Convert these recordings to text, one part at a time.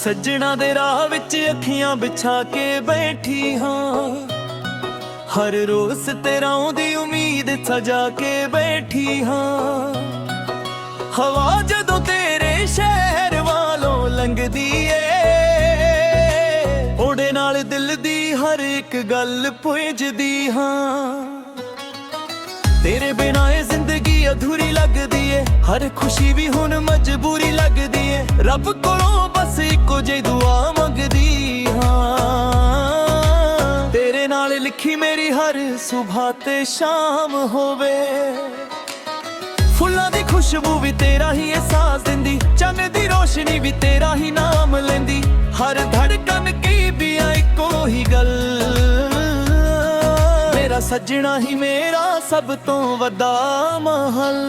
ਸੱਜਣਾ ਦੇ ਰਾਹ ਵਿੱਚ ਅੱਖੀਆਂ ਵਿਛਾ ਕੇ ਬੈਠੀ ਹਾਂ। ਹਰ ਰੋਜ਼ ਤੇਰਾ ਆਉਂਦੀ ਉਮੀਦ ਸਜਾ ਕੇ ਬੈਠੀ ਹਾਂ। ਹਵਾ ਜਦੋਂ ਤੇਰੇ ਸ਼ਹਿਰ ਵਾਲੋਂ ਲੰਘਦੀ ਏ, ਉਹਦੇ ਨਾਲ ਦਿਲ ਦੀ ਹਰ ਇੱਕ ਗੱਲ ਪੁੱਛਦੀ ਹਾਂ। ਤੇਰੇ ਬਿਨਾਂ ਇਹ ਜ਼ਿੰਦਗੀ ਅਧੂਰੀ ਲੱਗਦੀ ਏ, ਹਰ ਖੁਸ਼ੀ ਵੀ ਹੁਣ ਮਜਬੂਰੀ ਲੱਗਦੀ ਏ। ਰੱਬ ਕੋਲੋਂ ਬਸ ਇੱਕੋ ਜਿਹੀ ਦੁਆ ਮੰਗਦੀ ਹਾਂ, ਤੇਰੇ ਨਾਲ ਲਿਖੀ ਮੇਰੀ ਹਰ ਸੁਬਹ ਤੇ ਸ਼ਾਮ ਹੋਵੇ। ਫੁੱਲਾਂ ਦੀ ਖੁਸ਼ਬੂ ਵੀ ਤੇਰਾ ਹੀ ਅਹਿਸਾਸ ਦਿੰਦੀ, ਚੰਨ ਦੀ ਰੋਸ਼ਨੀ ਵੀ ਤੇਰਾ ਹੀ ਨਾਮ ਲੈਂਦੀ। ਹਰ ਧੜਕਨ ਕੀ ਵੀ ਇੱਕੋ ਹੀ ਗੱਲ, ਮੇਰਾ ਸੱਜਣਾ ਹੀ ਮੇਰਾ ਸਭ ਤੋਂ ਵੱਡਾ ਮਹਲ।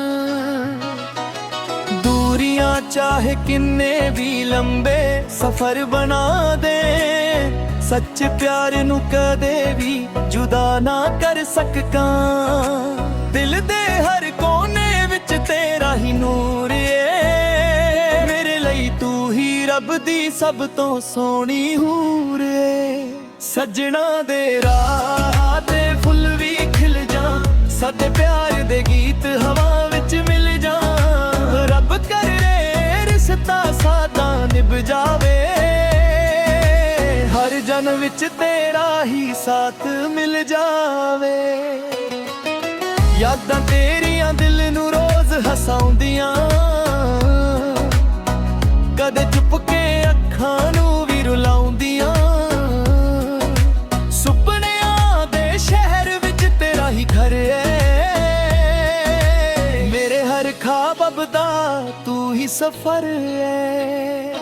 ਦੂਰੀਆਂ ਚਾਹੇ ਕਿੰਨੇ ਵੀ ਲੰਬੇ ਸਫ਼ਰ ਬਣਾ ਦੇ, ਸੱਚ ਪਿਆਰ ਨੂੰ ਕਦੇ ਵੀ ਜੁਦਾ ਨਾ ਕਰ ਸਕਾਂ। ਦਿਲ ਦੇ ਹਰ ਕੋਨੇ ਵਿੱਚ ਤੇਰਾ ਹੀ ਨੂਰ ਏ, ਮੇਰੇ ਲਈ ਤੂੰ ਹੀ ਰੱਬ ਦੀ ਸਭ ਤੋਂ ਸੋਹਣੀ ਹੂਰ ਏ। ਸੱਜਣਾ ਦੇ ਰਾਹ ਤੇ ਫੁੱਲ ਵੀ ਖਿਲ ਜਾ, ਸਾਡੇ ਪਿਆਰ ਦੇ ਗੀਤ ਹਵਾ ਵਿੱਚ ਮਿਲ ਜਾ। ਰੱਬ ਕਰੇ ਰਿਸ਼ਤਾ ਸਾਡਾ ਨਿਭ ਜਾਵੇ, ਹਰ ਜਨਮ ਵਿੱਚ ਤੇਰਾ ਹੀ ਸਾਥ ਮਿਲ ਜਾਵੇ। ਯਾਦਾਂ ਤੇਰੀਆਂ ਦਿਲ ਨੂੰ ਰੋਜ਼ ਹਸਾਉਂਦੀਆਂ, ਕਦੇ ਚੁੱਪ ਕੇ ਅੱਖਾਂ ਨੂੰ ਵੀ ਰੁਲਾਉਂਦੀਆਂ। ਸੁਪਨਿਆਂ ਦੇ ਸ਼ਹਿਰ ਵਿੱਚ ਤੇਰਾ ਹੀ ਘਰ ਏ, ਮੇਰੇ ਹਰ ਖਾਬ ਦਾ ਤੂੰ ਹੀ ਸਫ਼ਰ ਏ।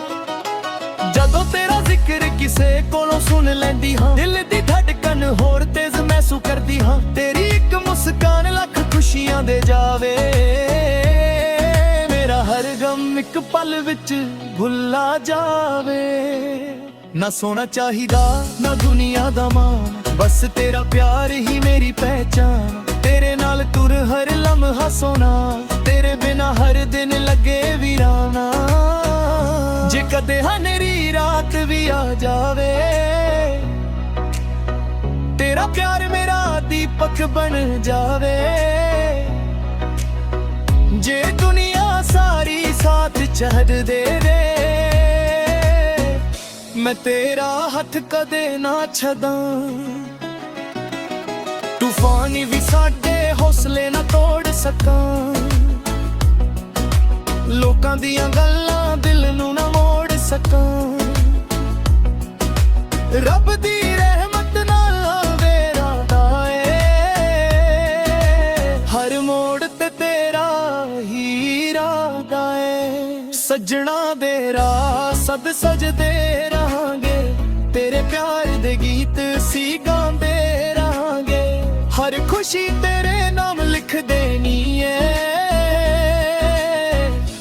ਜਦੋਂ ਤੇਰਾ ਜ਼ਿਕਰ ਕਿਸੇ ਕੋਲੋਂ ਸੁਣ ਲੈਂਦੀ ਹਾਂ, ਦਿਲ ਦੀ ਧੜਕਨ ਹੋਰ ਤੇਜ਼ ਮਹਿਸੂਸ ਕਰਦੀ ਹਾਂ। ਤੇਰੀ ਇੱਕ ਮੁਸਕਾਨ ਲੱਖ ਖੁਸ਼ੀਆਂ ਦੇ ਜਾਵੇ, ਮੇਰਾ ਹਰ ਗਮ ਇੱਕ ਪਲ ਵਿੱਚ ਭੁੱਲਾ ਜਾਵੇ। ਨਾ ਸੋਨਾ ਚਾਹੀਦਾ ਨਾ ਦੁਨੀਆ ਦਾ ਮਾਣ, ਬਸ ਤੇਰਾ ਪਿਆਰ ਹੀ ਮੇਰੀ ਪਹਿਚਾਨ। ਤੇਰੇ ਨਾਲ ਤੁਰ ਹਰ ਲਮਹਾ ਸੋਨਾ, ਤੇਰੇ ਬਿਨਾ ਹਰ ਦਿਨ ਲੱਗੇ ਵੀਰਾਨਾ। ਜੇ ਕਦੇ ਹਨੇਰੀ ਰਾਤ ਵੀ ਆ ਜਾਵੇ, ਤੇਰਾ ਪਿਆਰ ਮੇਰਾ ਦੀਪਕ ਬਣ ਜਾਵੇ। ਜੇ ਦੁਨੀਆ ਸਾਰੀ ਸਾਥ ਛੱਡ ਦੇ ਦੇ, ਮੈਂ ਤੇਰਾ ਹੱਥ ਕਦੇ ਨਾ ਛੱਡਾਂ। ਤੂਫਾਨ ਵੀ ਸਾਡੇ ਹੌਸਲੇ ਨਾ ਤੋੜ ਸਕਾਂ, ਲੋਕਾਂ ਦੀਆਂ ਗੱਲਾਂ ਦਿਲ ਨੂੰ ਨਾ ਮੋੜ ਸਕਾਂ। ਰੱਬ ਦੀ ਰਹਿਮਤ ਨਾਲ ਵੇਰਾ ਏ, ਹਰ ਮੋੜ ਤੇ ਤੇਰਾ ਹੀ ਇਰਾਦਾ ਏ। ਸੱਜਣਾ ਦੇ ਰਾਹ ਸਦ ਸਜਦੇ ਰਹਾਂਗੇ, ਤੇਰੇ ਪਿਆਰ ਦੇ ਗੀਤ ਸੀ ਗਾਉਂਦੇ ਰਹਾਂਗੇ। ਹਰ ਖੁਸ਼ੀ ਤੇਰੇ ਨਾਮ ਲਿਖ ਦੇਣੀ ਏ,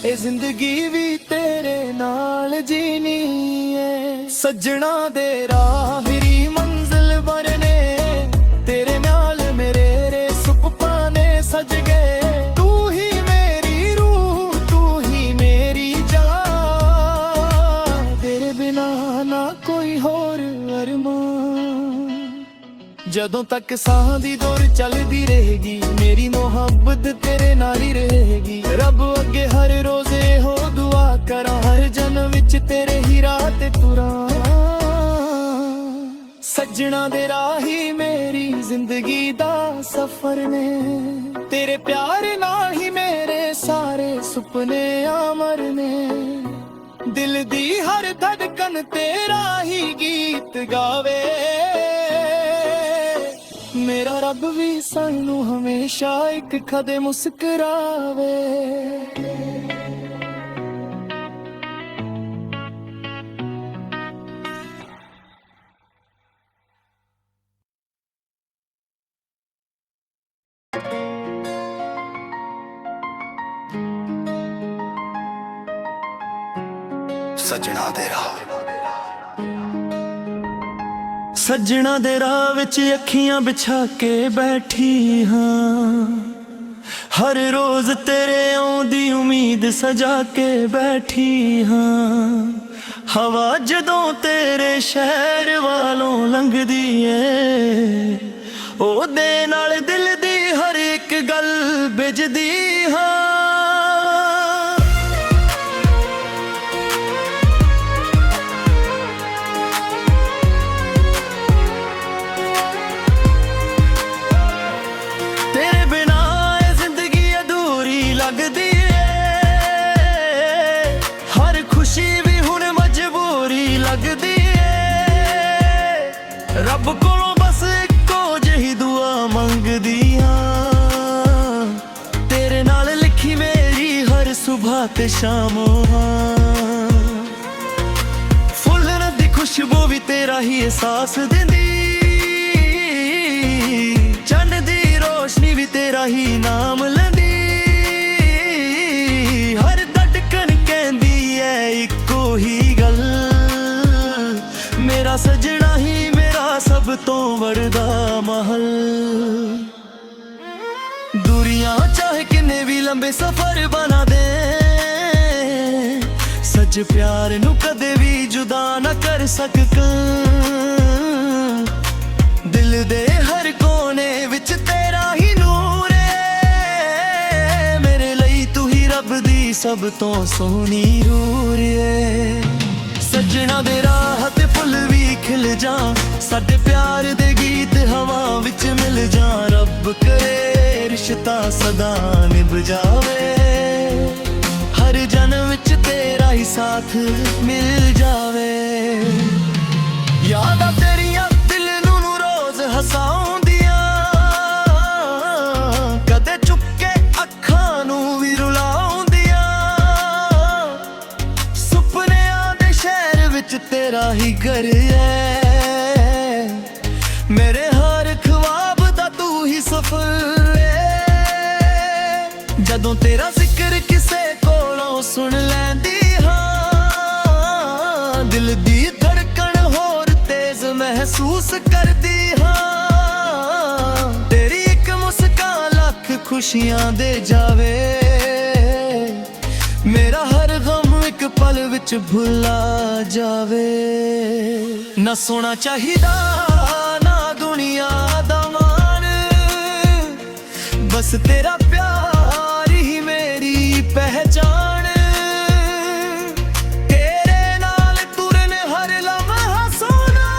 ਇਹ ਜ਼ਿੰਦਗੀ ਵੀ ਤੇਰੇ ਨਾਲ ਜੀਣੀ ਏ। ਸੱਜਣਾ ਦੇ ਰਾਹ ਮੇਰੀ ਮੰਜ਼ਿਲ ਬਣੇ, ਤੇਰੇ ਨਾਲ ਮੇਰੇ ਰੇ ਸੁਪਨੇ ਸਜ ਗਏ। ਤੂੰ ਹੀ ਮੇਰੀ ਰੂਹ, ਤੂੰ ਹੀ ਮੇਰੀ ਜਾਨ, ਤੇਰੇ ਬਿਨਾ ਨਾ ਕੋਈ ਹੋਰ ਅਰਮਾਨ। ਜਦੋਂ ਤੱਕ ਸਾਹ ਦੀ ਦੌਰ ਚੱਲਦੀ ਰਹੇਗੀ, ਮੇਰੀ ਮੁਹੱਬਤ ਤੇਰੇ ਨਾਲ ਹੀ ਰਹੇਗੀ। ਰੱਬ ਅੱਗੇ ਹਰ ਰੋਜ਼ ਇਹੋ ਦੁਆ ਕਰਾਂ, ਹਰ ਜਨਮ ਵਿੱਚ ਤੇਰੇ ਹੀ ਰਾਹ ਤੇ ਤੁਰਾਂ। ਸੱਜਣਾ ਦੇ ਰਾਹ ਹੀ ਮੇਰੀ ਜ਼ਿੰਦਗੀ ਦਾ ਸਫ਼ਰ ਨੇ, ਤੇਰੇ ਪਿਆਰ ਨਾਲ ਹੀ ਮੇਰੇ ਸਾਰੇ ਸੁਪਨੇ ਅਮਰ ਨੇ। ਦਿਲ ਦੀ ਹਰ ਧੜਕਨ ਤੇਰਾ ਹੀ ਗੀਤ ਗਾਵੇ, ਮੇਰਾ ਰੱਬ ਵੀ ਸਾਨੂੰ ਹਮੇਸ਼ਾ ਇੱਕ ਕਦੇ ਮੁਸਕਰਾਵੇ। ਸੱਜਣਾ ਦੇ ਰਾਹ, ਸੱਜਣਾ ਦੇ ਰਾਹ ਵਿੱਚ ਅੱਖੀਆਂ ਵਿਛਾ ਕੇ ਬੈਠੀ ਹਾਂ। ਹਰ ਰੋਜ਼ ਤੇਰੇ ਆਉਂਦੀ ਉਮੀਦ ਸਜਾ ਕੇ ਬੈਠੀ ਹਾਂ। ਹਵਾ ਜਦੋਂ ਤੇਰੇ ਸ਼ਹਿਰ ਵਾਲੋਂ ਲੰਘਦੀ ਏ, ਉਹਦੇ ਨਾਲ ਦਿਲ ਦੀ ਹਰ ਇੱਕ ਗੱਲ ਬਿਜਦੀ ਹਾਂ। ਤੇਰੇ ਬਿਨਾ ਇਹ ਜ਼ਿੰਦਗੀ ਅਧੂਰੀ ਲੱਗਦੀ ਏ, ਹਰ ਖੁਸ਼ੀ ਵੀ ਹੁਣ ਮਜਬੂਰੀ ਲੱਗਦੀ ਏ। ਰੱਬ ਕੋਲੋਂ ਬਸ ਇੱਕੋ ਜਿਹੀ ਦੁਆ ਮੰਗਦੀ ਹਾਂ, ਤੇਰੇ ਨਾਲ ਲਿਖੀ ਮੇਰੀ ਹਰ ਸੁਬਹ ਤੇ ਸ਼ਾਮ। ਫੁੱਲਾਂ ਦੀ ਖੁਸ਼ਬੂ ਵੀ ਤੇਰਾ ਹੀ ਅਹਿਸਾਸ ਦਿੰਦੀ, ਚੰਨ ਦੀ ਰੋਸ਼ਨੀ ਵੀ ਤੇਰਾ ਹੀ ਨਾਮ ਲੈਂਦੀ। ਹਰ ਧੜਕਣ ਕਹਿੰਦੀ ਐ ਇੱਕੋ ਹੀ ਗੱਲ, ਮੇਰਾ ਸਜਣਾ ਹੀ ਮੇਰਾ ਸਭ ਤੋਂ ਵੱਡਾ ਮਹਲ। ਦੂਰੀਆਂ ਚਾਹੇ ਕਿੰਨੇ ਵੀ ਲੰਬੇ ਸਫ਼ਰ ਬਣਾ ਦੇ, ਸੱਚ ਪਿਆਰ ਨੂੰ ਕਦੇ ਵੀ ਜੁਦਾ ਨਾ ਕਰ ਸਕਾਂ। ਦਿਲ ਦੇ ਹਰ ਕੋਨੇ ਵਿੱਚ ਤੇਰਾ ਹੀ ਨੂਰ ਏ, ਮੇਰੇ ਲਈ ਤੂੰ ਹੀ ਰੱਬ ਦੀ ਸਭ ਤੋਂ ਸੋਹਣੀ ਹੂਰ ਏ। ਸੱਜਣਾ ਦੇ ਰਾਹ ਤੇ ਫੁੱਲ ਵੀ ਖਿਲ ਜਾ, ਸਾਡੇ ਪਿਆਰ ਦੇ ਗੀਤ ਹਵਾ ਵਿੱਚ ਮਿਲ ਜਾ। ਰੱਬ ਕਰੇ ਰਿਸ਼ਤਾ ਸਦਾ ਨਿਭ ਜਾਵੇ, ਹਰ ਜਨਮ ਵਿੱਚ ਤੇਰਾ ਹੀ ਸਾਥ ਮਿਲ ਜਾਵੇ। ਯਾਦਾਂ ਤੇਰੀਆਂ ਦਿਲ ਨੂੰ ਰੋਜ਼ ਹਸਾਉਂਦੀਆਂ, ਕਦੇ ਚੁੱਕ ਕੇ ਅੱਖਾਂ ਨੂੰ ਵੀ ਰੁਲਾਉਂਦੀਆਂ। ਸੁਪਨਿਆਂ ਦੇ ਸ਼ਹਿਰ ਵਿੱਚ ਤੇਰਾ ਹੀ ਘਰ ਹੈ, ਮੇਰੇ ਹਰ ਖ਼ਵਾਬ ਦਾ ਤੂੰ ਹੀ ਸਫ਼ਰ ਹੈ। ਜਦੋਂ ਤੇਰਾ ਜ਼ਿਕਰ ਕਿਸੇ ਕੋਲੋਂ ਸੁਣ ਲੈਂਦੀ ਹਾਂ, ਦਿਲ ਦੀ ਧੜਕਣ ਹੋਰ ਤੇਜ਼ ਮਹਿਸੂਸ ਕਰਦੀ ਹਾਂ। ਤੇਰੀ ਇੱਕ ਮੁਸਕਾਨ ਲੱਖ ਖੁਸ਼ੀਆਂ ਦੇ ਜਾਵੇ, ਮੇਰਾ ਹਰ ਗਮ ਇੱਕ ਪਲ ਵਿੱਚ ਭੁੱਲਾ ਜਾਵੇ। ਨਾ ਸੋਨਾ ਚਾਹੀਦਾ ਨਾ ਦੁਨੀਆ ਦਾ ਮਾਣ, ਬਸ ਤੇਰਾ ਪਿਆਰ ਹੀ ਮੇਰੀ ਪਹਿਚਾਣ। ਤੇਰੇ ਨਾਲ ਤੁਰਨ ਹਰ ਲਮਹਾ ਸੋਨਾ,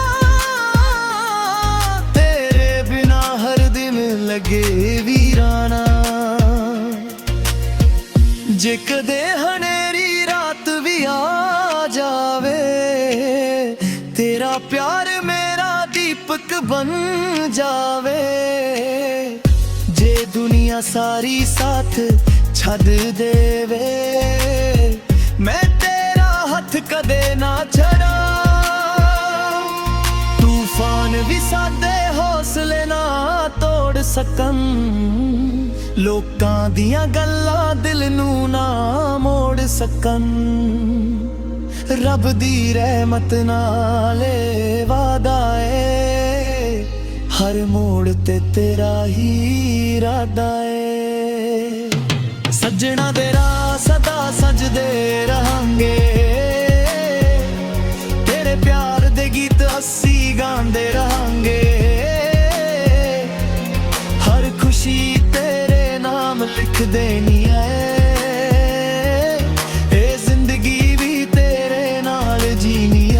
ਤੇਰੇ ਬਿਨਾ ਹਰ ਦਿਨ ਲੱਗੇ ਵੀਰਾਨਾ। ਜੇ ਕਦੇ ਹਨੇਰੀ ਰਾਤ ਵੀ ਆ ਜਾਵੇ, ਤੇਰਾ ਪਿਆਰ ਮੇਰਾ ਦੀਪਕ ਬਣ ਜਾਵੇ। ਜੇ ਦੁਨੀਆ ਸਾਰੀ ਸਾਥ ਛੱਡ ਦੇਵੇ, ਮੈਂ ਤੇਰਾ ਹੱਥ ਕਦੇ ਨਾ ਛੱਡਾਂ। ਤੂਫਾਨ ਵੀ ਸਾਡੇ ਹੌਸਲੇ ਨਾ ਤੋੜ ਸਕਣ, ਲੋਕਾਂ ਦੀਆਂ ਗੱਲਾਂ ਦਿਲ ਨੂੰ ਨਾ ਮੋੜ ਸਕਣ। ਰੱਬ ਦੀ ਰਹਿਮਤ ਨਾਲ ਵਾਦਾ ਏ, ਹਰ ਮੋੜ ਤੇ ਤੇਰਾ ਹੀ ਇਰਾਦਾ ਏ। ਸੱਜਣਾ ਦੇ ਰਾਹ ਸਦਾ ਸਜਦੇ ਰਹਾਂਗੇ, ਤੇਰੇ ਪਿਆਰ ਦੇ ਗੀਤ ਅਸੀਂ ਗਾਉਂਦੇ ਰਹਾਂਗੇ। ਹਰ ਖੁਸ਼ੀ ਤੇਰੇ ਨਾਮ ਲਿਖ ਦੇਣੀ ਏ, ਇਹ ਜ਼ਿੰਦਗੀ ਵੀ ਤੇਰੇ ਨਾਲ ਜੀਣੀ ਏ।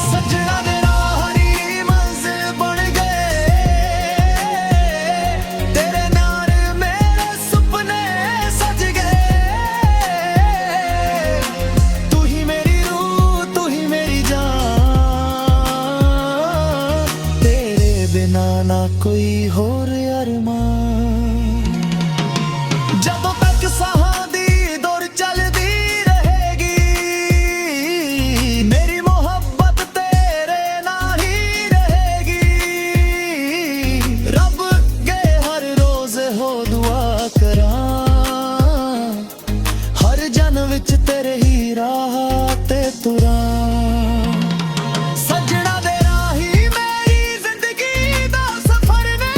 ਸੱਜਣਾ ਦੇ ਰਾਹ ਹਰੀ ਮੰਜ਼ਿਲ ਬਣ ਗਏ, ਤੇਰੇ ਨਾਲ ਮੇਰੇ ਸੁਪਨੇ ਸਜ ਗਏ। ਤੂੰ ਹੀ ਮੇਰੀ ਰੂਹ, ਤੂੰ ਹੀ ਮੇਰੀ ਜਾਨ, ਤੇਰੇ ਬਿਨਾ ਨਾ ਕੋਈ ਹੋਰ ਅਰਮਾਨ। ਜਦੋਂ ਤੱਕ ਸਾਹਾਂ ਦੀ ਦੌੜ ਚੱਲਦੀ ਰਹੇਗੀ, ਮੇਰੀ ਮੁਹੱਬਤ ਤੇਰੇ ਨਾਲ ਹੀ ਰਹੇਗੀ। ਰੱਬ ਅੱਗੇ ਹਰ ਰੋਜ਼ ਹੋ ਦੁਆ ਕਰਾਂ, ਹਰ ਜਨਮ ਵਿੱਚ ਤੇਰੇ ਹੀ ਰਾਹ ਤੇ ਤੁਰਾਂ। ਸੱਜਣਾ ਦੇ ਰਾਹੀ ਮੇਰੀ ਜ਼ਿੰਦਗੀ ਦਾ ਸਫ਼ਰ ਨੇ,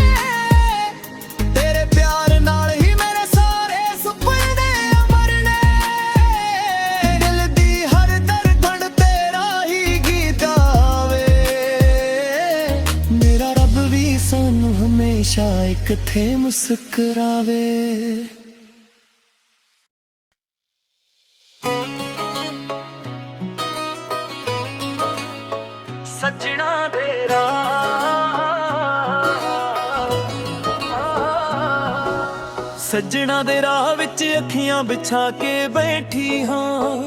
ਹਮੇਸ਼ਾ ਇੱਕ ਥੇ ਮੁਸਕਰਾਵੇ। ਸੱਜਣਾ ਦੇ ਸੱਜਣਾ ਦੇ ਰਾਹ ਵਿੱਚ ਅੱਖੀਆਂ ਵਿਛਾ ਕੇ ਬੈਠੀ ਹਾਂ,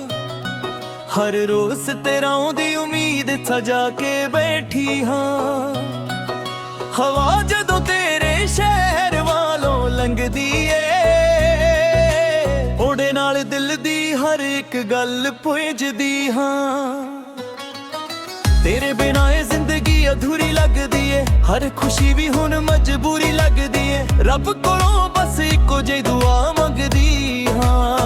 ਹਰ ਰੋਜ਼ ਤੇਰਾ ਦੀ ਉਮੀਦ ਸਜਾ ਕੇ ਬੈਠੀ ਹਾਂ। ਹਵਾ ਜਦੋਂ ਤੇਰੇ ਸ਼ਹਿਰ ਵਾਲੋਂ ਲੰਘਦੀ ਏ, ਉਹਦੇ ਨਾਲ ਦਿਲ ਦੀ ਹਰ ਇੱਕ ਗੱਲ ਪੁੱਛਦੀ ਹਾਂ। ਤੇਰੇ ਬਿਨਾਂ ਇਹ ਜ਼ਿੰਦਗੀ ਅਧੂਰੀ ਲੱਗਦੀ ਏ, ਹਰ ਖੁਸ਼ੀ ਵੀ ਹੁਣ ਮਜਬੂਰੀ ਲੱਗਦੀ ਏ। ਰੱਬ ਕੋਲੋਂ ਬਸ ਇੱਕੋ ਜਿਹੀ ਦੁਆ ਮੰਗਦੀ ਹਾਂ,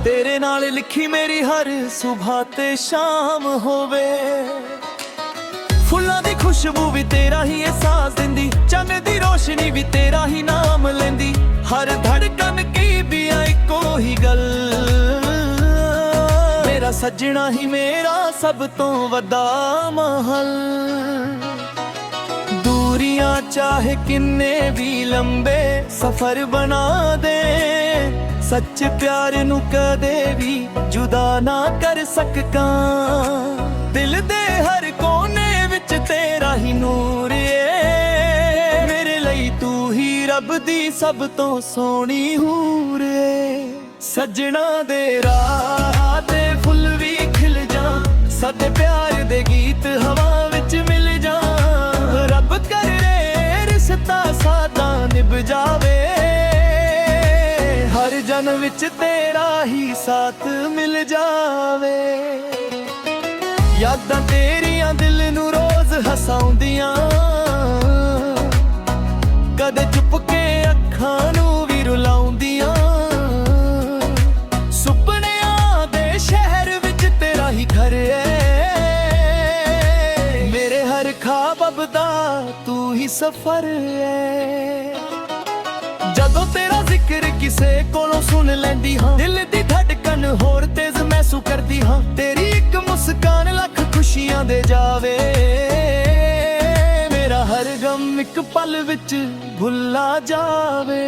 ਤੇਰੇ ਨਾਲ ਲਿਖੀ ਮੇਰੀ ਹਰ ਸੁਬਹ ਤੇ ਸ਼ਾਮ ਹੋਵੇ। ਫੁੱਲਾਂ ਦੀ ਖੁਸ਼ਬੂ ਵੀ ਤੇਰਾ ਹੀ ਅਹਿਸਾਸ ਦਿੰਦੀ, ਚੰਨ ਦੀ ਰੋਸ਼ਨੀ ਵੀ ਤੇਰਾ ਹੀ ਨਾਮ ਲੈਂਦੀ। ਹਰ ਧੜਕਨ ਕੀ ਵੀ ਇੱਕੋ ਹੀ ਗੱਲ, ਮੇਰਾ ਸੱਜਣਾ ਹੀ ਮੇਰਾ ਸਭ ਤੋਂ ਵੱਡਾ ਮਹਲ। ਦੂਰੀਆਂ ਚਾਹੇ ਕਿੰਨੇ ਵੀ ਲੰਬੇ ਸਫ਼ਰ ਬਣਾ ਦੇ, ਸੱਚ ਪਿਆਰ ਨੂੰ ਕਦੇ ਵੀ ਜੁਦਾ ਨਾ ਕਰ ਸਕਾਂ। ਦਿਲ ਦੇ ਹਰ ਕੋਨੇ ਵਿੱਚ ਤੇਰਾ ਹੀ ਨੂਰ ਏ, ਮੇਰੇ ਲਈ ਤੂੰ ਹੀ ਰੱਬ ਦੀ ਸਭ ਤੋਂ ਸੋਹਣੀ ਹੂਰ ਏ। ਸੱਜਣਾ ਦੇ ਰਾਹ ਤੇ ਫੁੱਲ ਵੀ ਖਿਲ ਜਾ, ਸਾਡੇ ਪਿਆਰ ਦੇ ਗੀਤ ਹਵਾ ਵਿੱਚ ਮਿਲ ਜਾ। ਰੱਬ ਕਰੇ ਰਿਸ਼ਤਾ ਸਾਡਾ ਨਿਭ ਜਾਵੇ, ਹਰ ਜਨਮ ਵਿੱਚ ਤੇਰਾ ਹੀ ਸਾਥ ਮਿਲ ਜਾਵੇ। ਯਾਦਾਂ ਤੇਰੀਆਂ ਦਿਲ ਨੂੰ ਰੋਜ਼ ਹਸਾਉਂਦੀਆਂ, ਕਦੇ ਚੁੱਪ ਕੇ ਅੱਖਾਂ ਨੂੰ ਵੀ ਰੁਲਾਉਂਦੀਆਂ। ਸੁਪਨਿਆਂ ਦੇ ਸ਼ਹਿਰ ਵਿੱਚ ਤੇਰਾ ਹੀ ਘਰ ਏ, ਮੇਰੇ ਹਰ ਖਾਬ ਦਾ ਤੂੰ ਹੀ ਸਫ਼ਰ ਏ। ਜਦੋਂ ਤੇਰਾ ਜ਼ਿਕਰ ਕਿਸੇ ਕੋਲੋਂ ਸੁਣ ਲੈਂਦੀ ਹਾਂ, ਦਿਲ ਦੀ ਧੜਕਨ ਹੋਰ ਤੇਜ਼ ਮਹਿਸੂਸ ਕਰਦੀ ਹਾਂ। ਤੇਰੀ ਇੱਕ ਮੁਸਕਾਨ ਲੱਖ ਖੁਸ਼ੀਆਂ ਦੇ ਜਾਵੇ, ਮੇਰਾ ਹਰ ਗਮ ਇੱਕ ਪਲ ਵਿੱਚ ਭੁੱਲਾ ਜਾਵੇ।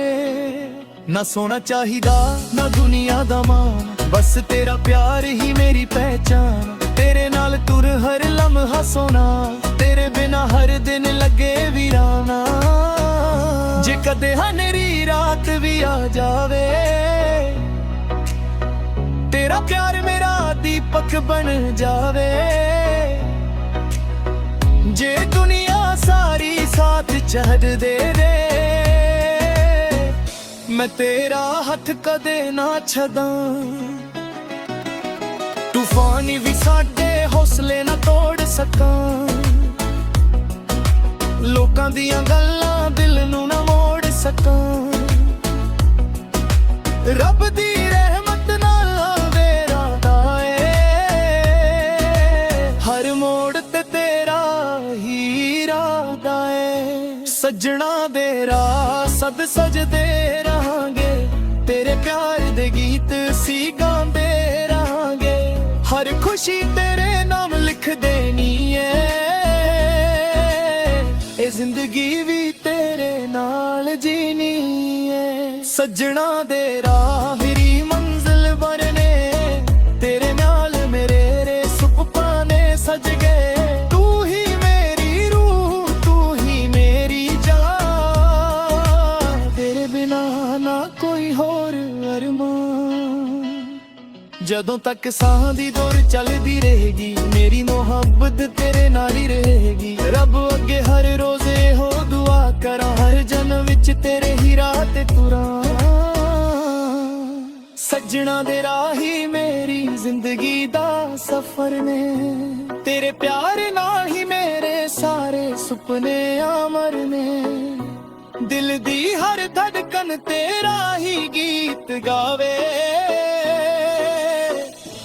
ਨਾ ਸੋਨਾ ਚਾਹੀਦਾ ਨਾ ਦੁਨੀਆ ਦਾ ਮਾਣ, ਬਸ ਤੇਰਾ ਪਿਆਰ ਹੀ ਮੇਰੀ ਪਹਿਚਾਨ। ਤੇਰੇ ਨਾਲ ਤੁਰ ਹਰ ਲਮਹਾ ਸੋਨਾ, ਤੇਰੇ ਬਿਨਾ ਹਰ ਦਿਨ ਲੱਗੇ ਵੀਰਾਨਾ। ਜੇ ਕਦੇ ਹਨੇਰੀ ਰਾਤ ਵੀ ਆ ਜਾਵੇ, ਤੇਰਾ ਪਿਆਰ ਮੇਰਾ ਦੀਪਕ ਬਣ ਜਾਵੇ। ਜੇ ਦੁਨੀਆ ਸਾਰੀ ਸਾਥ ਛੱਡ ਦੇ, ਮੈਂ ਤੇਰਾ ਹੱਥ ਕਦੇ ਨਾ ਛੱਡਾਂ। ਤੂਫਾਨ ਵੀ ਸਾਡੇ ਹੌਸਲੇ ਨਾ ਤੋੜ ਸਕਾਂ, ਲੋਕਾਂ ਦੀਆਂ ਗੱਲਾਂ ਦਿਲ ਨੂੰ ਨਾ ਮੋੜ ਸਕਾਂ। ਰੱਬ ਦੀ ਰਹਿਮਤ ਨਾਲ ਮੇਰਾ ਏ, ਹਰ ਮੋੜ ਤੇ ਤੇਰਾ ਹੀ ਇਰਾਦਾ ਏ। ਸੱਜਣਾ ਦੇ ਰਾਹ ਸਦ ਸਜਦੇ ਰਹਾਂਗੇ, ਤੇਰੇ ਪਿਆਰ ਦੇ ਗੀਤ ਸੀ ਗਾਉਂਦੇ ਰਹਾਂਗੇ। ਹਰ ਖੁਸ਼ੀ ਤੇਰੇ ਨਾਮ ਲਿਖ ਦੇਣੀ ਏ, ਇਹ ਜ਼ਿੰਦਗੀ ਵੀ ਤੇਰੇ ਨਾਲ ਜੀਣੀ ਏ। ਸੱਜਣਾ ਦੇ ਰਾਹ ਮੇਰੀ ਮੰਜ਼ਿਲ ਬਣੇ, ਤੇਰੇ ਨਾਲ ਮੇਰੇ ਰੇ ਸੁਪਨੇ ਨੇ ਸਜ ਗਏ। ਤੂੰ ਹੀ ਮੇਰੀ ਰੂਹ, ਤੂੰ ਹੀ ਮੇਰੀ ਜਾਨ, ਤੇਰੇ ਬਿਨਾ ਨਾ ਕੋਈ ਹੋਰ ਅਰਮਾਨ। ਜਦੋਂ ਤੱਕ ਸਾਹ ਦੀ ਦੌਰ ਚੱਲਦੀ ਰਹੇਗੀ, ਮੇਰੀ ਮੁਹੱਬਤ ਤੇਰੇ ਨਾਲ ਹੀ ਰਹੇਗੀ। ਰੱਬ ਅੱਗੇ ਹਰ ਰੋਜ਼ ਇਹੋ ਦੁਆ ਕਰਾਂ, ਹਰ ਜਨਮ ਵਿੱਚ ਤੇਰੇ ਹੀ ਰਾਹ ਤੇ ਤੁਰਾਂ। ਸੱਜਣਾ ਦੇ ਰਾਹੀ ਮੇਰੀ ਜ਼ਿੰਦਗੀ ਦਾ ਸਫ਼ਰ ਨੇ, ਤੇਰੇ ਪਿਆਰ ਨਾਲ ਹੀ ਮੇਰੇ ਸਾਰੇ ਸੁਪਨੇ ਅਮਰ ਨੇ। ਦਿਲ ਦੀ ਹਰ ਧੜਕਨ ਤੇਰਾ ਹੀ ਗੀਤ ਗਾਵੇ,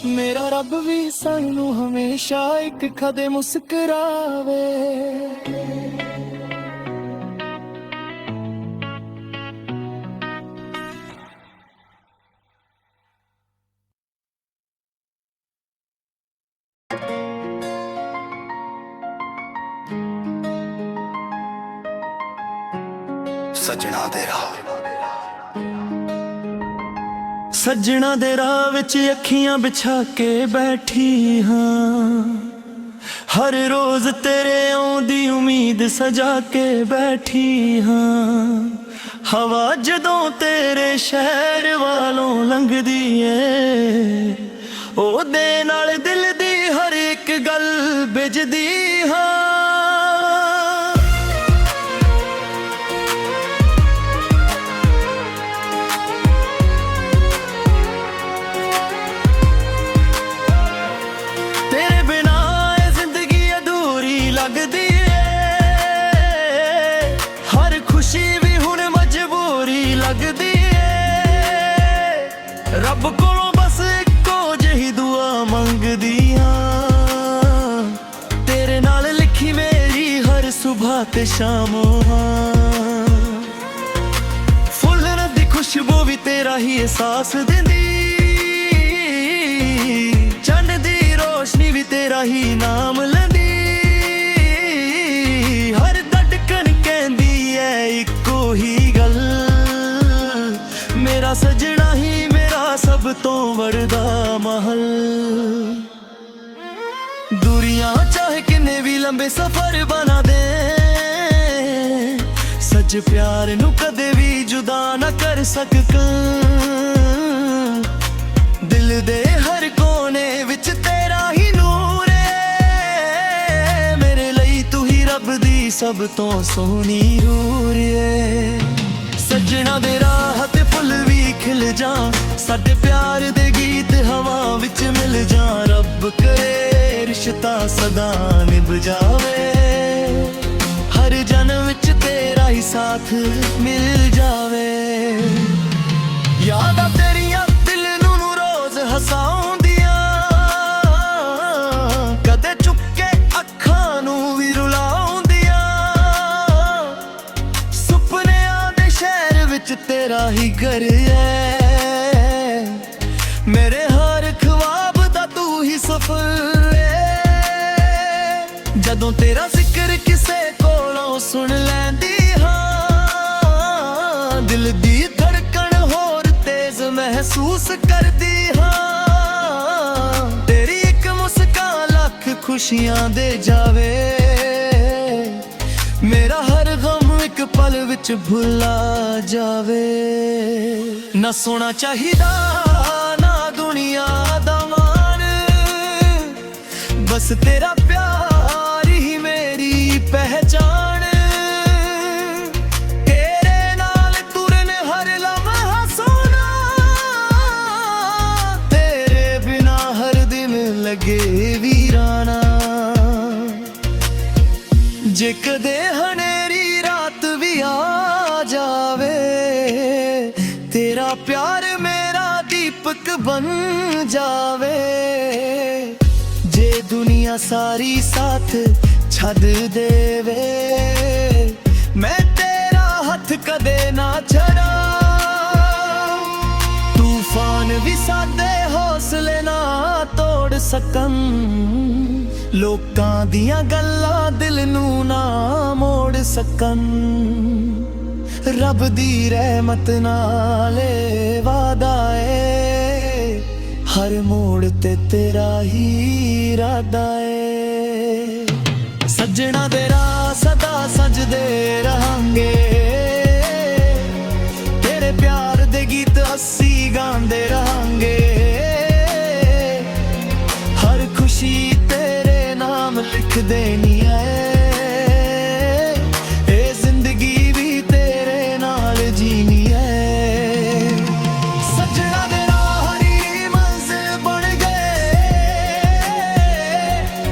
ਮੇਰਾ ਰੱਬ ਵੀ ਸਾਨੂੰ ਹਮੇਸ਼ਾ ਇੱਕ ਕਦੇ ਮੁਸਕਰਾਵੇ। ਸਜਣਾ ਦੇ ਰਾਹ ਸੱਜਣਾ ਦੇ ਰਾਹ ਵਿੱਚ ਅੱਖੀਆਂ ਵਿਛਾ ਕੇ ਬੈਠੀ ਹਾਂ ਹਰ ਰੋਜ਼ ਤੇਰੇ ਆਉਂਦੀ ਉਮੀਦ ਸਜਾ ਕੇ ਬੈਠੀ ਹਾਂ ਹਵਾ ਜਦੋਂ ਤੇਰੇ ਸ਼ਹਿਰ ਵਾਲੋਂ ਲੰਘਦੀ ਏ ਉਹਦੇ ਨਾਲ ਦਿਲ ਦੀ ਹਰ ਇੱਕ ਗੱਲ ਵਿਝਦੀ ਹਾਂ ਤੇਰੇ ਬਿਨਾਂ ਇਹ ਜ਼ਿੰਦਗੀ ਅਧੂਰੀ ਲੱਗਦੀ ਏ ਹਰ ਖੁਸ਼ੀ ਵੀ ਹੁਣ ਮਜਬੂਰੀ ਲੱਗਦੀ ਏ ਰੱਬ ਕੋਲੋਂ ਬਸ ਇੱਕੋ ਜਿਹੀ ਦੁਆ ਮੰਗਦੀ ਆਂ ਤੇਰੇ ਨਾਲ ਲਿਖੀ ਮੇਰੀ ਹਰ ਸੁਬਹ ਤੇ ਸ਼ਾਮ ਫੁੱਲਾਂ ਦੀ ਖੁਸ਼ਬੂ ਵੀ ਤੇਰਾ ਹੀ ਅਹਿਸਾਸ ਦਿੰਦੀ ਚੰਨ ਦੀ ਰੋਸ਼ਨੀ ਵੀ ਤੇਰਾ ਹੀ ਨਾਮ ਲੈਂਦੀ ਹਰ ਧੜਕਣ ਕਹਿੰਦੀ ਐ ਇੱਕੋ ਹੀ ਗੱਲ ਮੇਰਾ ਸਜਣਾ ਹੀ ਮੇਰਾ ਸਭ ਤੋਂ ਵੱਡਾ ਮਹਲ ਦੂਰੀਆਂ ਚਾਹੇ ਕਿੰਨੇ ਵੀ ਲੰਬੇ ਸਫ਼ਰ ਬਣਾ ਦੇ ਸੱਚ ਪਿਆਰ ਨੂੰ ਕਦੇ ਵੀ ਜੁਦਾ ਨਾ ਕਰ ਸਕਾਂ ਦਿਲ ਦੇ ਹਰ ਕੋਨੇ ਵਿੱਚ ਤੇਰਾ ਹੀ ਨੂਰ ਏ ਮੇਰੇ ਲਈ ਤੂੰ ਹੀ ਰੱਬ ਦੀ ਸਭ ਤੋਂ ਸੋਹਣੀ ਰੂਹ ਏ ਸੱਜਣਾ ਦੇ ਰਾਹ ਤੇ ਫੁੱਲ ਵੀ ਖਿਲ ਜਾ ਸਾਡੇ ਪਿਆਰ ਦੇ ਗੀਤ ਹਵਾ ਵਿੱਚ ਮਿਲ ਜਾ ਰੱਬ ਕਰੇ ਰਿਸ਼ਤਾ ਸਦਾ ਨਿਭ ਜਾਵੇ ਹਰ ਜਨਮ ਵਿੱਚ ਤੇਰਾ ਹੀ ਸਾਥ ਮਿਲ ਜਾਵੇ ਯਾਦਾਂ ਤੇਰੀਆਂ ਦਿਲ ਨੂੰ ਰੋਜ਼ ਹਸਾਉਂਦੀਆਂ ਕਦੇ ਚੁੱਕ ਕੇ ਅੱਖਾਂ ਨੂੰ ਵੀ ਰੁਲਾਉਂਦੀਆਂ ਸੁਪਨਿਆਂ ਦੇ ਸ਼ਹਿਰ ਵਿੱਚ ਤੇਰਾ ਹੀ ਘਰ ਹੈ ਮੇਰੇ ਹਰ ਖ਼ਵਾਬ ਦਾ ਤੂੰ ਹੀ ਸਫ਼ਰ ਹੈ ਜਦੋਂ ਤੇਰਾ ਜ਼ਿਕਰ ਕਿਸੇ ਕੋਲੋਂ ਸੁਣ ਲੈਂਦੀ ਹਾਂ ਦਿਲ ਦੀ ਧੜਕਣ ਹੋਰ ਤੇਜ਼ ਮਹਿਸੂਸ ਕਰਦੀ ਹਾਂ ਤੇਰੀ ਇੱਕ ਮੁਸਕਾਨ ਲੱਖ ਖੁਸ਼ੀਆਂ ਦੇ ਜਾਵੇ ਮੇਰਾ ਹਰ ਗਮ ਇੱਕ ਪਲ ਵਿੱਚ ਭੁੱਲਾ ਜਾਵੇ ਨਾ ਸੋਣਾ ਚਾਹੀਦਾ ਨਾ ਦੁਨੀਆ ਦਾ ਮਾਣ ਬਸ ਤੇਰਾ ਪਿਆਰ ਹੀ ਮੇਰੀ ਪਹਿਚਾਣ ਤੇਰੇ ਨਾਲ ਤੁਰਨ ਹਰ ਲਮਹਾ ਸੋਹਣਾ ਤੇਰੇ ਬਿਨਾ ਹਰ ਦਿਨ ਲੱਗੇ ਵੀਰਾਨਾ ਜੇ ਕਦੇ ਹਨੇਰੀ ਰਾਤ ਵੀ ਆ ਜਾਵੇ ਤੇਰਾ ਪਿਆਰ ਮੇਰਾ ਦੀਪਕ ਬਣ ਜਾਵੇ ਜੇ ਦੁਨੀਆ ਸਾਰੀ ਸਾਥ ਛੱਡ ਦੇਵੇ ਮੈਂ ਤੇਰਾ ਹੱਥ ਕਦੇ ਨਾ ਛੱਡਾਂ ਤੂਫਾਨ ਵੀ ਸਾਡੇ ਹੌਸਲੇ ਨਾ ਤੋੜ ਸਕਣ ਲੋਕਾਂ ਦੀਆਂ ਗੱਲਾਂ ਦਿਲ ਨੂੰ ਨਾ ਮੋੜ ਸਕਣ ਰੱਬ ਦੀ ਰਹਿਮਤ ਨਾਲ ਵਾਦਾ ਏ ਹਰ ਮੋੜ ਤੇ ਤੇਰਾ ਹੀ ਇਰਾਦਾ ਏ ਸੱਜਣਾ ਦੇ ਰਾਹ ਸਦਾ ਸਜਦੇ ਰਹਾਂਗੇ ਤੇਰੇ ਪਿਆਰ ਦੇ ਗੀਤ ਅਸੀਂ ਗਾਉਂਦੇ ਰਹਾਂਗੇ ਹਰ ਖੁਸ਼ੀ ਤੇਰੇ ਨਾਮ ਲਿਖ ਦੇਣੀ ਏ ਇਹ ਜ਼ਿੰਦਗੀ ਵੀ ਤੇਰੇ ਨਾਲ ਜੀਣੀ ਏ ਸੱਜਣਾ ਦੇ ਰਾਹ ਹਰੀ ਮੰਜ਼ਿਲ ਬਣ ਗਏ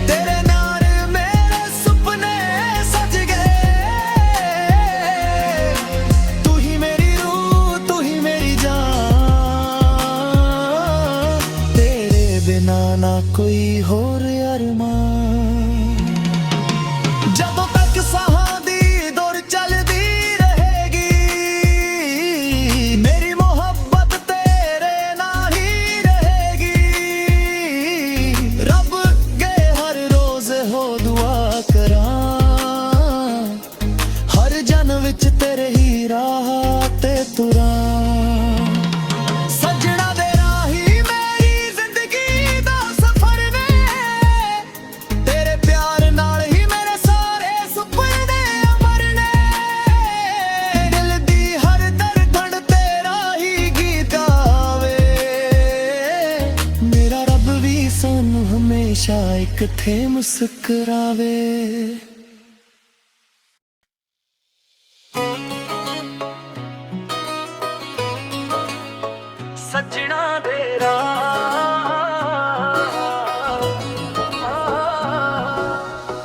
ਤੇਰੇ ਨਾਲ ਮੇਰੇ ਸੁਪਨੇ ਸਜ ਗਏ ਤੂੰ ਹੀ ਮੇਰੀ ਰੂਹ ਤੂੰ ਹੀ ਮੇਰੀ ਜਾਨ ਤੇਰੇ ਬਿਨਾ ਨਾ ਕੋਈ ਹੋਰ ਅਰਮਾਨ ਜਦੋਂ ਤੱਕ ਸਾਹਾਂ ਦੀ ਦੌੜ ਚੱਲਦੀ ਰਹੇਗੀ ਮੇਰੀ ਮੁਹੱਬਤ ਤੇਰੇ ਨਾਲ ਹੀ ਰਹੇਗੀ ਰੱਬ ਅੱਗੇ ਹਰ ਰੋਜ਼ ਹੋ ਦੁਆ ਕਰਾਂ ਹਰ ਜਨਮ ਵਿੱਚ ਤੇਰੇ ਹੀ ਰਾਹ ਤੇ ਤੁਰਾਂ। ਸੱਜਣਾ ਦੇ ਰਾਹੀ ਮੇਰੀ ਜ਼ਿੰਦਗੀ ਦਾ ਸਫ਼ਰ ਨੇ, ਤੇਰੇ ਪਿਆਰ ਨਾਲ ਹੀ ਮੇਰੇ ਸਾਰੇ ਸੁਪਨੇ ਅਮਰ ਨੇ। ਦਿਲ ਦੀ ਹਰ ਧੜਕਣ ਤੇਰਾ ਹੀ ਗੀਤ ਗਾਵੇ, ਮੇਰਾ ਰੱਬ ਵੀ ਸਾਨੂੰ ਹਮੇਸ਼ਾ ਇੱਕ ਥੇ ਮੁਸਕਰਾਵੇ। ਸੱਜਣਾ ਦੇ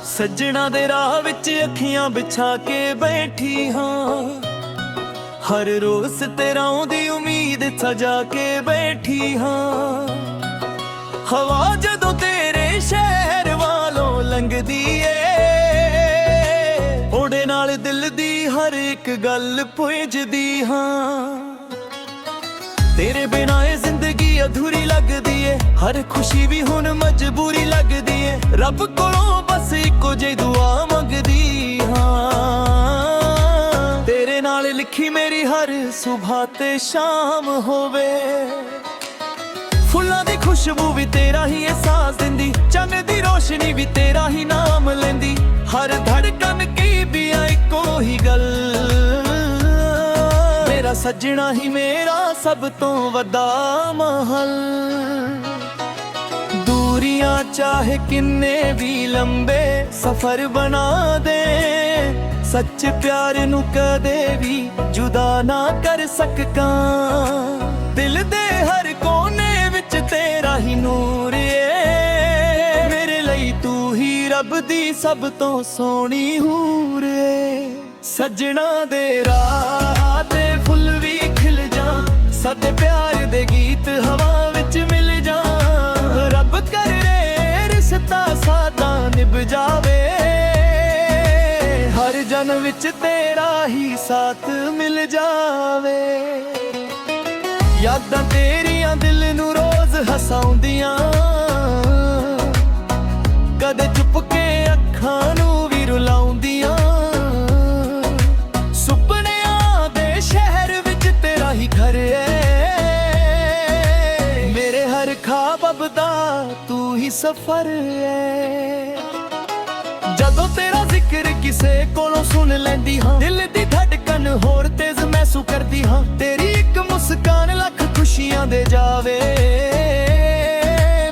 ਸੱਜਣਾ ਦੇ ਰਾਹ ਵਿੱਚ ਅੱਖੀਆਂ ਵਿਛਾ ਕੇ ਬੈਠੀ ਹਾਂ, ਹਰ ਰੋਜ਼ ਤੇਰਾ ਆਉਂਦੀ ਉਮੀਦ ਸਜਾ ਕੇ ਬੈਠੀ ਹਾਂ। ਹਵਾ ਜਦੋਂ ਤੇਰੇ ਸ਼ਹਿਰ ਵਾਲੋਂ ਲੰਘਦੀ ਏ, ਉਹਦੇ ਨਾਲ ਦਿਲ ਦੀ ਹਰ ਇੱਕ ਗੱਲ ਪੁੱਛਦੀ ਹਾਂ। ਤੇਰੇ ਬਿਨਾਂ ਇਹ ਜ਼ਿੰਦਗੀ ਅਧੂਰੀ ਲੱਗਦੀ ਏ, ਹਰ ਖੁਸ਼ੀ ਵੀ ਹੁਣ ਮਜਬੂਰੀ ਲੱਗਦੀ ਏ। ਰੱਬ ਕੋਲੋਂ ਬਸ ਇੱਕੋ ਜਿਹੀ ਦੁਆ ਮੰਗਦੀ ਹਾਂ, ਤੇਰੇ ਨਾਲ ਲਿਖੀ ਮੇਰੀ ਹਰ ਸੁਬਹ ਤੇ ਸ਼ਾਮ ਹੋਵੇ। ਫੁੱਲਾਂ ਦੀ ਖੁਸ਼ਬੂ ਵੀ ਤੇਰਾ ਹੀ ਅਹਿਸਾਸ ਦਿੰਦੀ, ਚੰਨ ਦੀ ਰੋਸ਼ਨੀ ਵੀ ਤੇਰਾ ਹੀ ਨਾਮ ਲੈਂਦੀ। ਹਰ ਧੜਕਨ ਕੀ ਵੀ ਆ ਇੱਕੋ ਹੀ ਗੱਲ, ਮੇਰਾ ਸੱਜਣਾ ਹੀ ਮੇਰਾ ਸਭ ਤੋਂ ਵੱਡਾ ਮਹਲ। ਦੂਰੀਆਂ ਚਾਹੇ ਕਿੰਨੇ ਵੀ ਲੰਬੇ ਸਫ਼ਰ ਬਣਾ ਦੇ, ਸੱਚ ਪਿਆਰ ਨੂੰ ਕਦੇ ਵੀ ਜੁਦਾ ਨਾ ਕਰ ਸਕਾਂ। ਦਿਲ ਦੇ ਹਰ ਕੋਨੇ ਵਿੱਚ ਤੇਰਾ ਹੀ ਨੂਰ ਏ, ਮੇਰੇ ਲਈ ਤੂੰ ਹੀ ਰੱਬ ਦੀ ਸਭ ਤੋਂ ਸੋਹਣੀ ਹੂਰ ਏ। ਸੱਜਣਾ ਦੇ ਰਾਹ ਤੇ ਫੁੱਲ ਵੀ ਖਿਲ ਜਾ, ਸਾਡੇ ਪਿਆਰ ਦੇ ਗੀਤ ਹਵਾ ਵਿੱਚ ਮਿਲ ਜਾ। ਰੱਬ ਕਰੇ ਰਿਸ਼ਤਾ ਸਾਡਾ ਨਿਭ ਜਾਵੇ, ਹਰ ਜਨਮ ਵਿੱਚ ਤੇਰਾ ਹੀ ਸਾਥ ਮਿਲ ਜਾਵੇ। ਯਾਦਾਂ ਤੇਰੀਆਂ ਦਿਲ ਨੂੰ ਰੋਜ਼ ਹਸਾਉਂਦੀਆਂ, ਕਦੇ ਚੁੱਪ ਕੇ ਅੱਖਾਂ ਨੂੰ ਵੀ ਰੁਲਾਉਂਦੀਆਂ। ਸੁਪਨਿਆਂ ਦੇ ਸ਼ਹਿਰ ਵਿੱਚ ਤੇਰਾ ਹੀ ਘਰ ਏ, ਮੇਰੇ ਹਰ ਖਾਬ ਦਾ ਤੂੰ ਹੀ ਸਫ਼ਰ ਏ। ਜਦੋਂ ਤੇਰਾ ਜ਼ਿਕਰ ਕਿਸੇ ਕੋਲੋਂ ਸੁਣ ਲੈਂਦੀ ਹਾਂ, ਦਿਲ ਦੀ ਧੜਕਨ ਹੋਰ ਤੇਜ਼ ਮਹਿਸੂਸ ਕਰਦੀ ਹਾਂ। ਤੇਰੀ ਇੱਕ ਮੁਸਕਾਨ ਲੱਖ ਖੁਸ਼ੀਆਂ ਦੇ ਜਾਵੇ,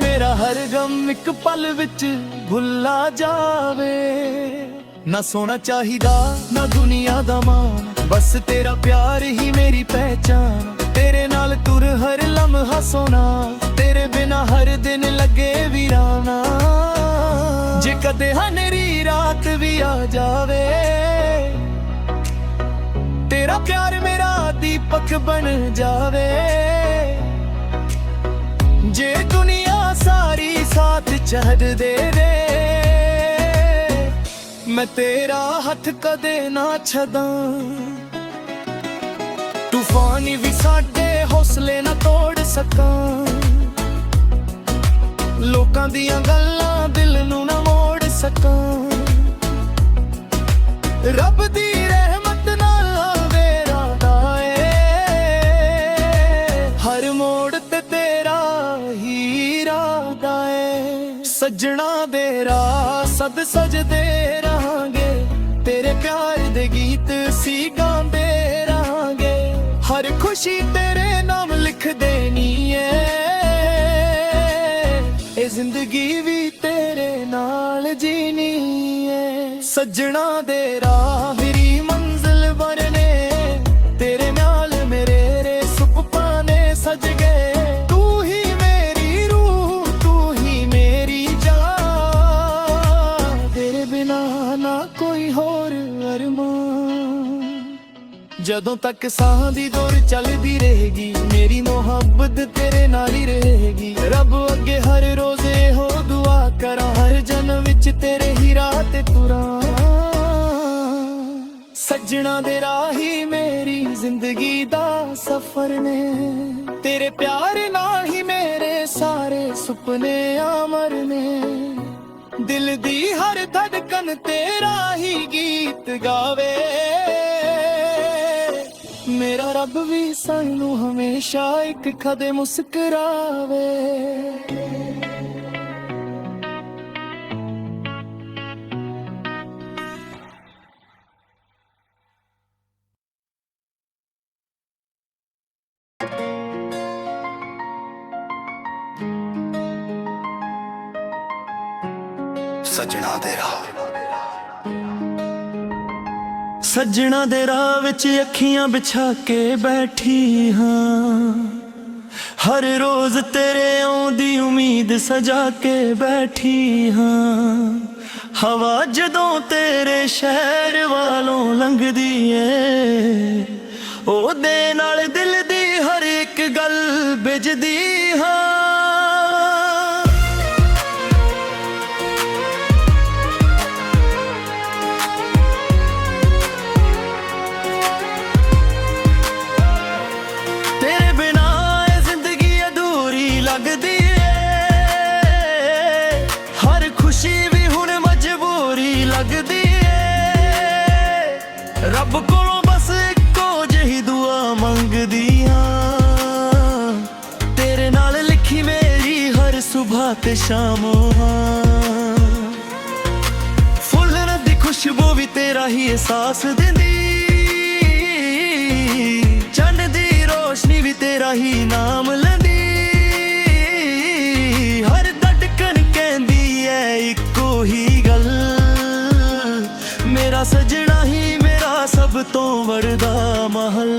ਮੇਰਾ ਹਰ ਗਮ ਇੱਕ ਪਲ ਵਿੱਚ ਭੁੱਲਾ ਜਾਵੇ। ਨਾ ਸੋਨਾ ਚਾਹੀਦਾ ਨਾ ਦੁਨੀਆ ਦਾ ਮਾਣ, ਬਸ ਤੇਰਾ ਪਿਆਰ ਹੀ ਮੇਰੀ ਪਹਿਚਾਨ। ਤੇਰੇ ਨਾਲ ਤੁਰ ਹਰ ਲਮਹਾ ਸੋਨਾ, ਤੇਰੇ ਬਿਨਾ ਹਰ ਦਿਨ ਲੱਗੇ ਵੀਰਾਨਾ। ਜੇ ਕਦੇ ਹਨੇਰੀ ਰਾਤ ਵੀ ਆ ਜਾਵੇ, ਤੇਰਾ ਪਿਆਰ ਮੇਰਾ ਦੀਪਕ ਬਣ ਜਾਵੇ। ਜੇ ਦੁਨੀਆ ਸਾਰੀ ਸਾਥ ਛੱਡ ਦੇ, ਮੈਂ ਤੇਰਾ ਹੱਥ ਕਦੇ ਨਾ ਛੱਡਾਂ। ਤੂਫਾਨ ਵੀ ਸਾਡੇ ਹੌਸਲੇ ਨਾ ਤੋੜ ਸਕਾਂ, ਲੋਕਾਂ ਦੀਆਂ ਗੱਲਾਂ ਦਿਲ ਨੂੰ ਨਾ ਮੋੜ ਸਕਾਂ। ਰੱਬ ਦੀ ਰਹਿਮਤ ਨਾਲ ਮੇਰਾ ਦਾਏ, ਹਰ ਮੋੜ ਤੇ ਤੇਰਾ ਹੀ ਰਾਹ ਏ। ਸੱਜਣਾ ਦੇ ਰਾਹ ਸਦ ਸਜਦੇ ਰਹਾਂਗੇ, ਤੇਰੇ ਪਿਆਰ ਦੇ ਗੀਤ ਸੀ ਗਾਉਂਦੇ ਰਹਾਂਗੇ। ਹਰ ਖੁਸ਼ੀ ਤੇਰੇ ਨਾਮ ਲਿਖ ਦੇਣੀ ਏ, ਇਹ ਜ਼ਿੰਦਗੀ ਵੀ ਤੇਰੇ ਨਾਲ ਜੀਣੀ ਏ। ਸੱਜਣਾ ਦੇ ਰਾਹ ਮੇਰੀ ਮੰਜ਼ਿਲ ਬਣਨੇ, ਤੇਰੇ ਨਾਲ ਮੇਰੇ ਰੇ ਸੁਪਨੇ ਨੇ ਸਜ ਗਏ। ਤੂੰ ਹੀ ਮੇਰੀ ਰੂਹ, ਤੂੰ ਹੀ ਮੇਰੀ ਜਾਨ, ਤੇਰੇ ਬਿਨਾ ਨਾ ਕੋਈ ਹੋਰ ਅਰਮਾਨ। ਜਦੋਂ ਤੱਕ ਸਾਹ ਦੀ ਦੌਰ ਚੱਲਦੀ ਰਹੇਗੀ, ਮੇਰੀ ਮੁਹੱਬਤ ਤੇਰੇ ਨਾਲ ਹੀ ਰਹੇਗੀ। ਰੱਬ ਅੱਗੇ ਹਰ ਰੋਜ਼ ਇਹੋ ਦੁਆ ਕਰਾਂ, ਹਰ ਜਨਮ ਵਿੱਚ ਤੇਰੇ ਹੀ ਰਾਹ ਤੇ ਤੁਰਾਂ। ਸੱਜਣਾ ਦੇ ਰਾਹੀ ਮੇਰੀ ਜ਼ਿੰਦਗੀ ਦਾ ਸਫ਼ਰ ਨੇ, ਤੇਰੇ ਪਿਆਰ ਨਾਲ ਹੀ ਮੇਰੇ ਸਾਰੇ ਸੁਪਨੇ ਅਮਰ ਨੇ। ਦਿਲ ਦੀ ਹਰ ਧੜਕਨ ਤੇਰਾ ਹੀ ਗੀਤ ਗਾਵੇ, ਮੇਰਾ ਰੱਬ ਵੀ ਸਾਨੂੰ ਹਮੇਸ਼ਾ ਇੱਕ ਕਦੇ ਮੁਸਕਰਾਵੇ। ਸਜਣਾ ਦੇ ਰਾਹ ਸੱਜਣਾ ਦੇ ਰਾਹ ਵਿੱਚ ਅੱਖੀਆਂ ਵਿਛਾ ਕੇ ਬੈਠੀ ਹਾਂ, ਹਰ ਰੋਜ਼ ਤੇਰੇ ਆਉਂਦੀ ਉਮੀਦ ਸਜਾ ਕੇ ਬੈਠੀ ਹਾਂ। ਹਵਾ ਜਦੋਂ ਤੇਰੇ ਸ਼ਹਿਰ ਵਾਲੋਂ ਲੰਘਦੀ ਏ, ਉਹਦੇ ਨਾਲ ਦਿਲ ਦੀ ਹਰ ਇੱਕ ਗੱਲ ਬਿਜਦੀ ਹਾਂ। ਰੱਬ ਕੋਲੋਂ ਬਸ ਇੱਕੋ ਜਿਹੀ ਦੁਆ ਮੰਗਦੀ ਆਂ, ਤੇਰੇ ਨਾਲ ਲਿਖੀ ਮੇਰੀ ਹਰ ਸੁਬਹ ਤੇ ਸ਼ਾਮ। ਫੁੱਲਾਂ ਦੀ ਖੁਸ਼ਬੂ ਵੀ ਤੇਰਾ ਹੀ ਅਹਿਸਾਸ ਦਿੰਦੀ, ਚੰਨ ਦੀ ਰੋਸ਼ਨੀ ਵੀ ਤੇਰਾ ਹੀ ਨਾਮ ਲੈਂਦੀ। ਹਰ ਧੜਕਣ ਕਹਿੰਦੀ ਐ ਇੱਕੋ ਹੀ ਗੱਲ, ਮੇਰਾ ਸਜਣਾ ਹੀ ਸਭ ਤੋਂ ਵੱਡਾ ਮਹਲ।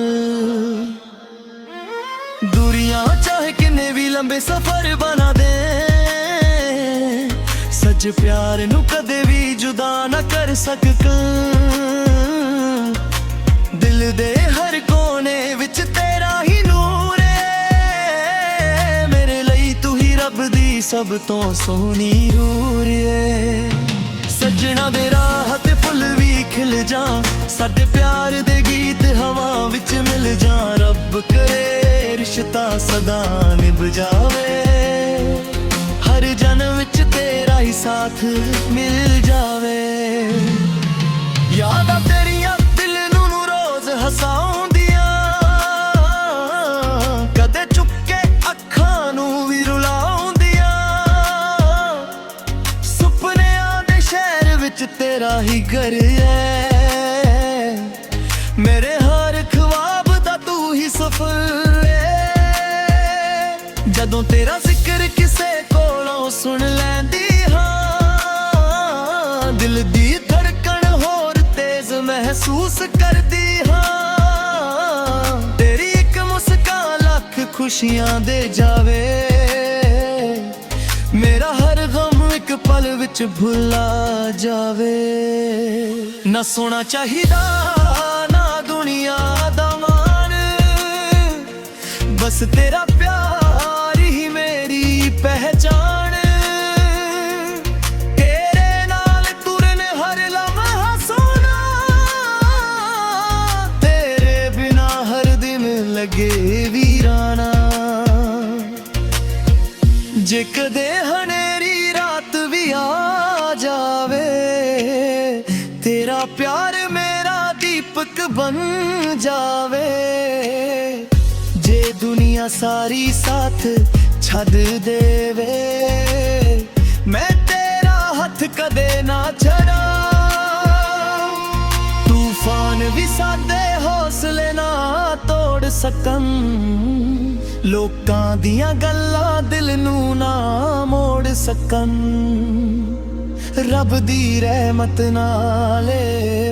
ਦੂਰੀਆਂ ਚਾਹੇ ਕਿੰਨੇ ਵੀ ਲੰਬੇ ਸਫ਼ਰ ਬਣਾ ਦੇ, ਸੱਚ ਪਿਆਰ ਨੂੰ ਕਦੇ ਵੀ ਜੁਦਾ ਨਾ ਕਰ ਸਕਾਂ। ਦਿਲ ਦੇ ਹਰ ਕੋਨੇ ਵਿੱਚ ਤੇਰਾ ਹੀ ਨੂਰ ਏ, ਮੇਰੇ ਲਈ ਤੂੰ ਹੀ ਰੱਬ ਦੀ ਸਭ ਤੋਂ ਸੋਹਣੀ ਹੂਰ ਏ। ਸੱਜਣਾ ਦੇ ਰਾਹ ਤੇ ਫੁੱਲ ਵੀ ਖਿਲ ਜਾ, ਸਾਡੇ ਪਿਆਰ ਦੇ ਗੀਤ ਹਵਾ ਵਿੱਚ ਮਿਲ ਜਾ। ਰੱਬ ਕਰੇ ਰਿਸ਼ਤਾ ਸਦਾ ਨਿਭ ਜਾਵੇ, ਹਰ ਜਨਮ ਵਿੱਚ ਤੇਰਾ ਹੀ ਸਾਥ ਮਿਲ ਜਾਵੇ। ਯਾਦਾਂ ਤੇਰੀਆਂ ਦਿਲ ਨੂੰ ਰੋਜ਼ ਹਸਾਉਂਦੀਆਂ, ਕਦੇ ਚੁੱਕ ਕੇ ਅੱਖਾਂ ਨੂੰ ਵੀ ਰੁਲਾਉਂਦੀਆਂ। ਸੁਪਨਿਆਂ ਦੇ ਸ਼ਹਿਰ ਵਿੱਚ ਤੇਰਾ ਹੀ ਘਰ ਹੈ, ਮੇਰੇ ਹਰ ख्वाब ਦਾ ਤੂੰ ਹੀ ਸਫ਼ਰ ਏ। ਜਦੋਂ ਤੇਰਾ ਜ਼ਿਕਰ ਕਿਸੇ ਕੋਲੋਂ ਸੁਣ ਲੈਂਦੀ ਹਾਂ, ਦਿਲ ਦੀ ਧੜਕਣ ਹੋਰ ਤੇਜ਼ ਮਹਿਸੂਸ ਕਰਦੀ ਹਾਂ। ਤੇਰੀ ਇੱਕ ਮੁਸਕਾਨ ਲੱਖ ਖੁਸ਼ੀਆਂ ਦੇ ਜਾਵੇ, ਮੇਰਾ ਹਰ ਗਮ ਇੱਕ ਪਲ ਵਿੱਚ ਭੁੱਲਾ ਜਾਵੇ। ਨਾ ਸੋਣਾ ਚਾਹੀਦਾ ਨਾ ਦੁਨੀਆ ਦਾ ਮਾਣ, ਬਸ ਤੇਰਾ ਪਿਆਰ ਹੀ ਮੇਰੀ ਪਹਿਚਾਨ। ਤੇਰੇ ਨਾਲ ਤੁਰਨ ਹਰ ਲਮਹਾ ਸੋਨਾ, ਤੇਰੇ ਬਿਨਾ ਹਰ ਦਿਨ ਲੱਗੇ ਵੀਰਾਨਾ। ਜੇ ਕਦੇ ਹਨੇਰੀ ਰਾਤ ਵੀ ਆ ਜਾਵੇ, ਤੇਰਾ ਪਿਆਰ ਮੇਰਾ ਦੀਪਕ ਬਣ ਜਾਵੇ। ਜੇ ਦੁਨੀਆ ਸਾਰੀ ਸਾਥ ਛੱਡ ਦੇਵੇ, ਮੈਂ ਤੇਰਾ ਹੱਥ ਕਦੇ ਨਾ ਛੱਡਾਂ। ਤੂਫਾਨ ਵੀ ਸਾਡੇ ਹੌਸਲੇ ਨਾ ਤੋੜ ਸਕਣ, ਲੋਕਾਂ ਦੀਆਂ ਗੱਲਾਂ ਦਿਲ ਨੂੰ ਨਾ ਮੋੜ ਸਕਣ। ਰੱਬ ਦੀ ਰਹਿਮਤ ਨਾਲ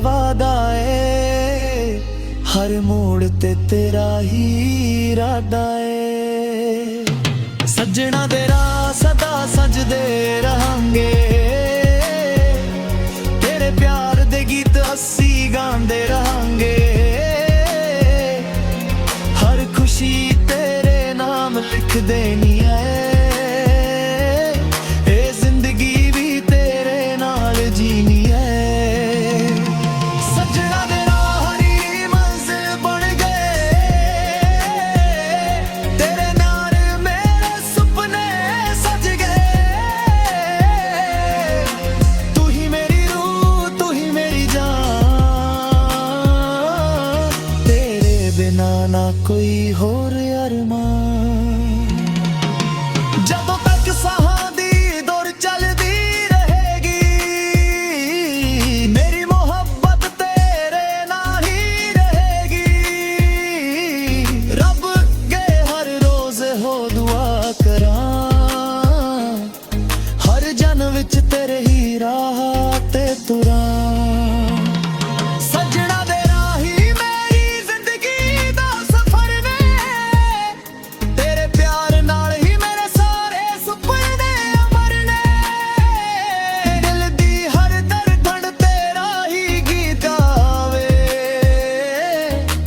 ਵਾਦਾ ਏ, ਹਰ ਮੋੜ ਤੇ ਤੇਰਾ ਹੀ ਇਰਾਦਾ ਏ। ਸੱਜਣਾ ਦੇ ਰਾਹ ਸਦਾ ਸਜਦੇ ਰਹਾਂਗੇ, ਤੇਰੇ ਪਿਆਰ ਦੇ ਗੀਤ ਅਸੀਂ ਗਾਉਂਦੇ ਰਹਾਂਗੇ। ਹਰ ਖੁਸ਼ੀ ਤੇਰੇ ਨਾਮ ਲਿਖ ਦੇਣੀ ਹੈ, ਇਹ ਜ਼ਿੰਦਗੀ ਵੀ ਤੇਰੇ ਨਾਲ ਜੀਣੀ ਹੈ। ਸੱਜਣਾ ਦੇ ਰਾਹ ਹਰੀ ਮੰਜ਼ਿਲ ਬਣ ਗਏ, ਤੇਰੇ ਨਾਲ ਮੇਰੇ ਸੁਪਨੇ ਸਜ ਗਏ। ਤੂੰ ਹੀ ਮੇਰੀ ਰੂਹ, ਤੂੰ ਹੀ ਮੇਰੀ ਜਾਨ, ਤੇਰੇ ਬਿਨਾ ਕੋਈ ਹੋਰ ਅਰਮਾਨ। ਜਦੋਂ ਤੱਕ ਸਾਹਾਂ ਦੀ ਦੌੜ ਚੱਲਦੀ ਰਹੇਗੀ, ਮੇਰੀ ਮੁਹੱਬਤ ਤੇਰੇ ਨਾਲ ਹੀ ਰਹੇਗੀ। ਰੱਬ ਅੱਗੇ ਹਰ ਰੋਜ਼ ਹੋ ਦੁਆ ਕਰਾਂ, ਹਰ ਜਨਮ ਵਿੱਚ ਤੇਰੇ ਹੀ ਰਾਹ ਤੇ ਤੁਰਾਂ। ਸੱਜਣਾ ਦੇ ਰਾਹੀ ਮੇਰੀ ਜ਼ਿੰਦਗੀ ਦਾ ਸਫ਼ਰ ਨੇ, ਤੇਰੇ ਪਿਆਰ ਨਾਲ ਹੀ ਮੇਰੇ ਸਾਰੇ ਸੁਪਨੇ ਅਮਰ ਨੇ। ਦਿਲ ਦੀ ਹਰ ਧੜਕਣ ਤੇਰਾ ਹੀ ਗੀਤ ਗਾਵੇ,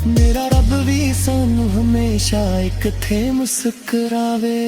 ਮੇਰਾ ਰੱਬ ਵੀ ਸਾਨੂੰ ਹਮੇਸ਼ਾ ਇੱਕ ਥੇ ਮੁਸਕਰਾਵੇ।